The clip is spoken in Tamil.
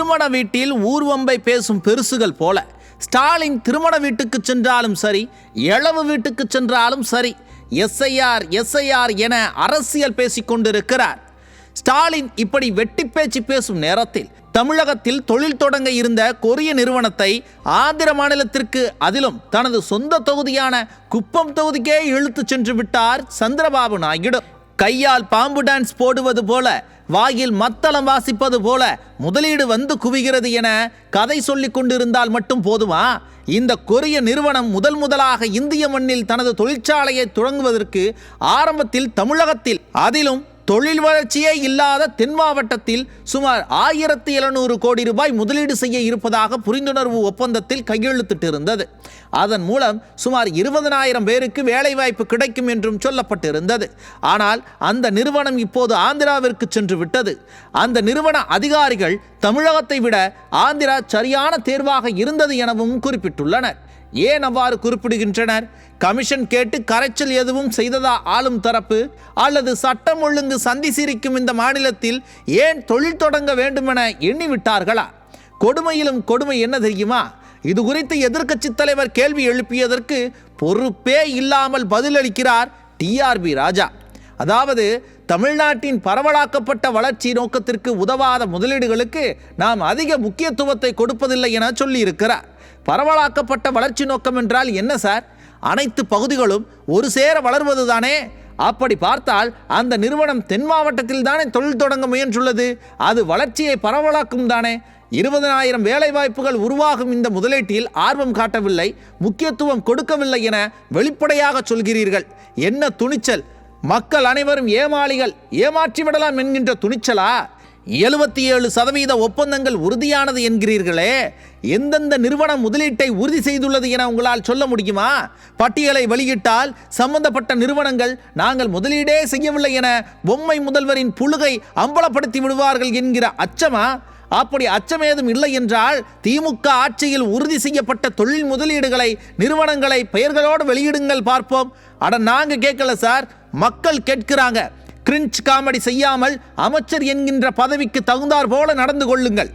திருமண வீட்டில் ஊர்வம்பை பேசும் பெருசுகள் போல ஸ்டாலின் திருமண வீட்டுக்கு சென்றாலும் சரி, எழவு வீட்டுக்கு சென்றாலும் சரி, எஸ்ஐஆர் என அரசியல் பேசிக்கொண்டிருக்கிறார். ஸ்டாலின் இப்படி வெட்டி பேச்சு பேசும் நேரத்தில் தமிழகத்தில் தொழில் தொடங்க இருந்த கொரிய நிறுவனத்தை ஆந்திர மாநிலத்திற்கு, அதிலும் தனது சொந்த தொகுதியான குப்பம் தொகுதிக்கே இழுத்து சென்று விட்டார் சந்திரபாபு நாயுடு. கையால் பாம்பு டான்ஸ் போடுவது போல, வாயில் மத்தளம் வாசிப்பது போல முதலீடு வந்து குவிகிறது என கதை சொல்லிக் கொண்டிருந்தால் மட்டும் போதுமா? இந்த கொரிய நிறுவனம் முதலாக இந்திய மண்ணில் தனது தொழிற்சாலையை தொடங்குவதற்கு ஆரம்பத்தில் தமிழகத்தில், அதிலும் தொழில் வளர்ச்சியே இல்லாத தென் மாவட்டத்தில் சுமார் 1700 கோடி ரூபாய் முதலீடு செய்ய இருப்பதாக புரிந்துணர்வு ஒப்பந்தத்தில் கையெழுத்திட்டிருந்தது. அதன் மூலம் சுமார் 20,000 பேருக்கு வேலைவாய்ப்பு கிடைக்கும் என்றும் சொல்லப்பட்டிருந்தது. ஆனால் அந்த நிறுவனம் இப்போது ஆந்திராவிற்கு சென்று விட்டது. அந்த நிறுவன அதிகாரிகள் தமிழகத்தை விட ஆந்திரா சரியான தேர்வாக இருந்தது எனவும் குறிப்பிட்டுள்ளனர். ஏன் அவ்வாறு குறிப்பிடுகின்றனர்? கமிஷன் கேட்டு கரைச்சல் எதுவும் செய்ததா ஆளும் தரப்பு? அல்லது சட்டம் ஒழுங்கு சந்தி சிரிக்கும் இந்த மாநிலத்தில் ஏன் தொழில் தொடங்க வேண்டுமென எண்ணிவிட்டார்களா? கொடுமையிலும் கொடுமை என்ன தெரியுமா? இது குறித்து எதிர்க்கட்சி தலைவர் கேள்வி எழுப்பியதற்கு பொறுப்பே இல்லாமல் பதிலளிக்கிறார் டிஆர்பி ராஜா. அதாவது, தமிழ்நாட்டின் பரவலாக்கப்பட்ட வளர்ச்சி நோக்கத்திற்கு உதவாத முதலீடுகளுக்கு நாம் அதிக முக்கியத்துவத்தை கொடுப்பதில்லை என சொல்லியிருக்கிறார். பரவலாக்கப்பட்ட வளர்ச்சி நோக்கம் என்றால் என்ன சார்? அனைத்து பகுதிகளும் ஒரு சேர வளர்வது தானே? அப்படி பார்த்தால் அந்த நிறுவனம் தென் மாவட்டத்தில் தானே தொழில் தொடங்க முயன்றுள்ளது. அது வளர்ச்சியை பரவலாக்கும் தானே. 20,000 வேலைவாய்ப்புகள் உருவாகும் இந்த முதலீட்டில் ஆர்வம் காட்டவில்லை, முக்கியத்துவம் கொடுக்கவில்லை என வெளிப்படையாக சொல்கிறீர்கள். என்ன துணிச்சல்! மக்கள் அனைவரும் ஏமாளிகள், ஏமாற்றிவிடலாம் என்கின்ற துணிச்சலா? 77% ஒப்பந்தங்கள் உறுதியானது என்கிறீர்களே, எந்தெந்த நிறுவனம் முதலீட்டை உறுதி செய்துள்ளது என உங்களால் சொல்ல முடியுமா? பட்டியலை வெளியிட்டால் சம்பந்தப்பட்ட நிறுவனங்கள் நாங்கள் முதலீடே செய்யவில்லை என பொம்மை முதல்வரின் புழுகை அம்பலப்படுத்தி விடுவார்கள் என்கிற அச்சமா? அப்படி அச்சம் ஏதும் இல்லை என்றால் திமுக ஆட்சியில் உறுதி செய்யப்பட்ட தொழில் முதலீடுகளை, நிறுவனங்களை பெயர்களோடு வெளியிடுங்கள் பார்ப்போம். அட, நாங்க கேட்கல சார், மக்கள் கேட்கிறாங்க. கிரிஞ்ச் காமெடி செய்யாமல் அமைச்சர் என்கின்ற பதவிக்கு தகுந்தார் போல நடந்து கொள்ளுங்கள்.